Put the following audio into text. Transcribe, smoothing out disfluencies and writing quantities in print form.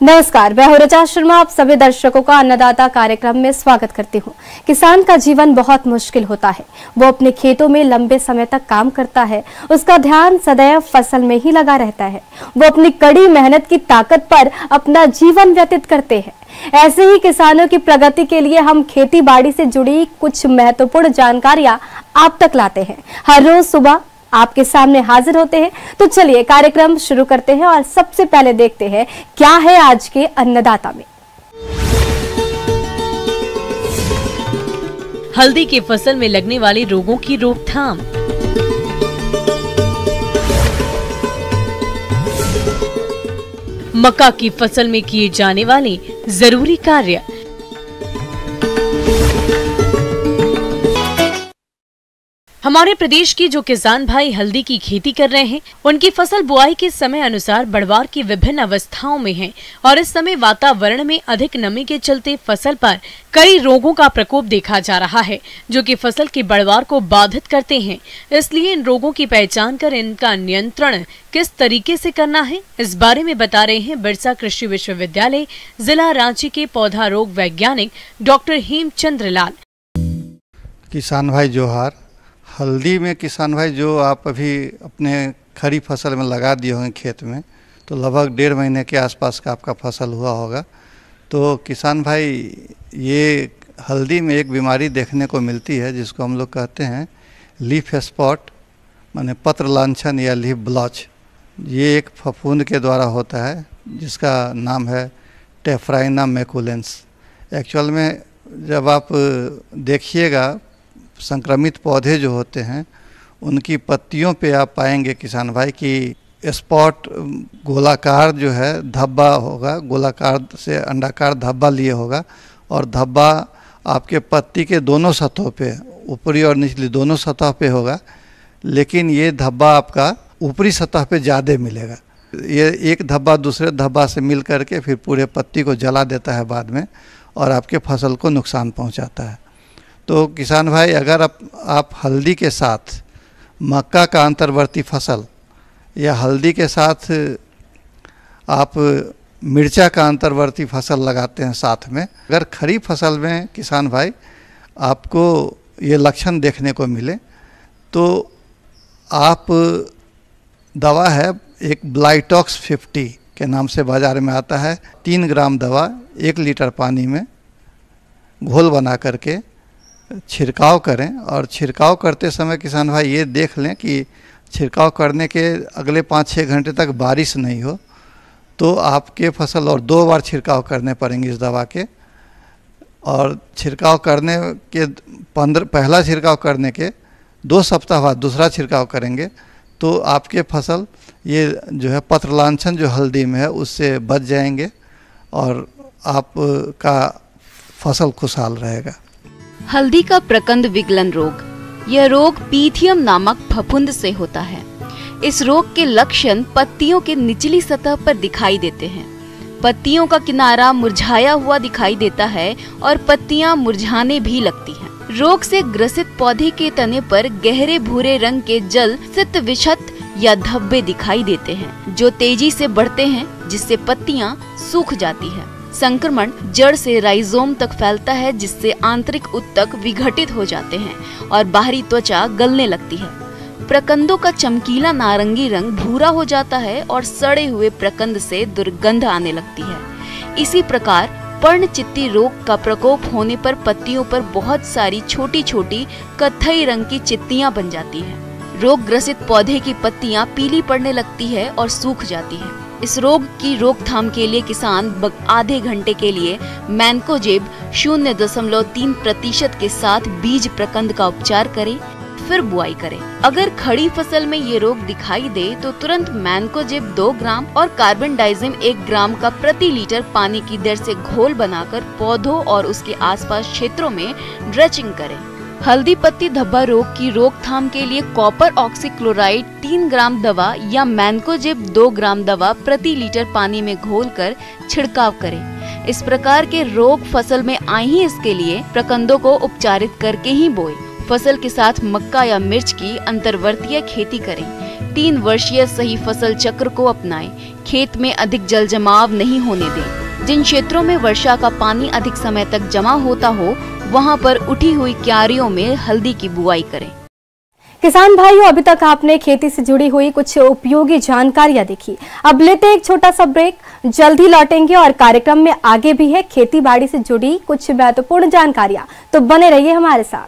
नमस्कार, मैं हूं रचा शर्मा। आप सभी दर्शकों का अन्नदाता कार्यक्रम में स्वागत करती हूं। किसान का जीवन बहुत मुश्किल होता है। वो अपने खेतों में लंबे समय तक काम करता है। उसका ध्यान सदैव फसल में ही लगा रहता है। वो अपनी कड़ी मेहनत की ताकत पर अपना जीवन व्यतीत करते हैं। ऐसे ही किसानों की प्रगति के लिए हम खेती बाड़ी से जुड़ी कुछ महत्वपूर्ण जानकारियां आप तक लाते हैं। हर रोज सुबह आपके सामने हाजिर होते हैं। तो चलिए कार्यक्रम शुरू करते हैं और सबसे पहले देखते हैं क्या है आज के अन्नदाता में। हल्दी की फसल में लगने वाले रोगों की रोकथाम, मक्का की फसल में किए जाने वाले जरूरी कार्य, हमारे प्रदेश के जो किसान भाई हल्दी की खेती कर रहे हैं, उनकी फसल बुआई के समय अनुसार बढ़वार की विभिन्न अवस्थाओं में है और इस समय वातावरण में अधिक नमी के चलते फसल पर कई रोगों का प्रकोप देखा जा रहा है, जो कि फसल की बढ़वार को बाधित करते हैं। इसलिए इन रोगों की पहचान कर इनका नियंत्रण किस तरीके से करना है, इस बारे में बता रहे हैं बिरसा कृषि विश्वविद्यालय जिला रांची के पौधा रोग वैज्ञानिक डॉक्टर हेमचंद्र लाल। किसान भाई जोहार। हल्दी में किसान भाई जो आप अभी अपने खड़ी फसल में लगा दिए होंगे खेत में, तो लगभग 1.5 महीने के आसपास का आपका फसल हुआ होगा। तो किसान भाई, ये हल्दी में एक बीमारी देखने को मिलती है जिसको हम लोग कहते हैं लीफ स्पॉट, माने पत्र लांछन या लीफ ब्लॉच। ये एक फफूंद के द्वारा होता है जिसका नाम है टेफ्राइना मैकुलेंस। एक्चुअल में जब आप देखिएगा संक्रमित पौधे जो होते हैं उनकी पत्तियों पे आप पाएंगे किसान भाई कि स्पॉट गोलाकार जो है धब्बा होगा, गोलाकार से अंडाकार धब्बा लिए होगा और धब्बा आपके पत्ती के दोनों सतहों पे, ऊपरी और निचली दोनों सतह पे होगा। लेकिन ये धब्बा आपका ऊपरी सतह पे ज़्यादा मिलेगा। ये एक धब्बा दूसरे धब्बा से मिल करके फिर पूरे पत्ती को जला देता है बाद में और आपके फसल को नुकसान पहुँचाता है। तो किसान भाई, अगर आप हल्दी के साथ मक्का का अंतर्वर्ती फसल या हल्दी के साथ आप मिर्चा का अंतर्वर्ती फसल लगाते हैं साथ में, अगर खरीफ फसल में किसान भाई आपको ये लक्षण देखने को मिले तो आप दवा है एक ब्लाइटॉक्स 50 के नाम से बाज़ार में आता है। 3 ग्राम दवा 1 लीटर पानी में घोल बना करके छिड़काव करें और छिड़काव करते समय किसान भाई ये देख लें कि छिड़काव करने के अगले 5-6 घंटे तक बारिश नहीं हो तो आपके फसल, और 2 बार छिड़काव करने पड़ेंगे इस दवा के। और छिड़काव करने के पहला छिड़काव करने के 2 सप्ताह बाद दूसरा छिड़काव करेंगे तो आपके फसल ये जो है पत्र लांछन जो हल्दी में है उससे बच जाएंगे और आपका फसल खुशहाल रहेगा। हल्दी का प्रकंद विगलन रोग, यह रोग पीथियम नामक फफूंद से होता है। इस रोग के लक्षण पत्तियों के निचली सतह पर दिखाई देते हैं। पत्तियों का किनारा मुरझाया हुआ दिखाई देता है और पत्तियां मुरझाने भी लगती हैं। रोग से ग्रसित पौधे के तने पर गहरे भूरे रंग के जल सित विक्षत या धब्बे दिखाई देते हैं जो तेजी से बढ़ते हैं, जिससे पत्तियां सूख जाती है। संक्रमण जड़ से राइजोम तक फैलता है, जिससे आंतरिक ऊतक विघटित हो जाते हैं और बाहरी त्वचा गलने लगती है। प्रकंदों का चमकीला नारंगी रंग भूरा हो जाता है और सड़े हुए प्रकंद से दुर्गंध आने लगती है। इसी प्रकार पर्णचित्ती रोग का प्रकोप होने पर पत्तियों पर बहुत सारी छोटी छोटी कत्थई रंग की चित्तियां बन जाती हैं। रोग ग्रसित पौधे की पत्तियां पीली पड़ने लगती है और सूख जाती है। इस रोग की रोकथाम के लिए किसान आधे घंटे के लिए मैनकोजेब 0.3% के साथ बीज प्रकंद का उपचार करे, फिर बुआई करे। अगर खड़ी फसल में ये रोग दिखाई दे तो तुरंत मैनकोजेब 2 ग्राम और कार्बनडाइजिम 1 ग्राम का प्रति लीटर पानी की दर से घोल बनाकर पौधों और उसके आसपास क्षेत्रों में ड्रेचिंग करें। हल्दी पत्ती धब्बा रोग की रोकथाम के लिए कॉपर ऑक्सीक्लोराइड 3 ग्राम दवा या मैनकोजेब 2 ग्राम दवा प्रति लीटर पानी में घोलकर छिड़काव करें। इस प्रकार के रोग फसल में आए ही इसके लिए प्रकंदों को उपचारित करके ही बोए। फसल के साथ मक्का या मिर्च की अंतर्वर्तीय खेती करें। 3 वर्षीय सही फसल चक्र को अपनाएं। खेत में अधिक जल जमाव नहीं होने दें। जिन क्षेत्रों में वर्षा का पानी अधिक समय तक जमा होता हो, वहां पर उठी हुई क्यारियों में हल्दी की बुआई करें। किसान भाइयों, अभी तक आपने खेती से जुड़ी हुई कुछ उपयोगी जानकारियां देखी। अब लेते एक छोटा सा ब्रेक, जल्द ही लौटेंगे और कार्यक्रम में आगे भी है खेती बाड़ी से जुड़ी कुछ महत्वपूर्ण जानकारियां, तो बने रहिए हमारे साथ।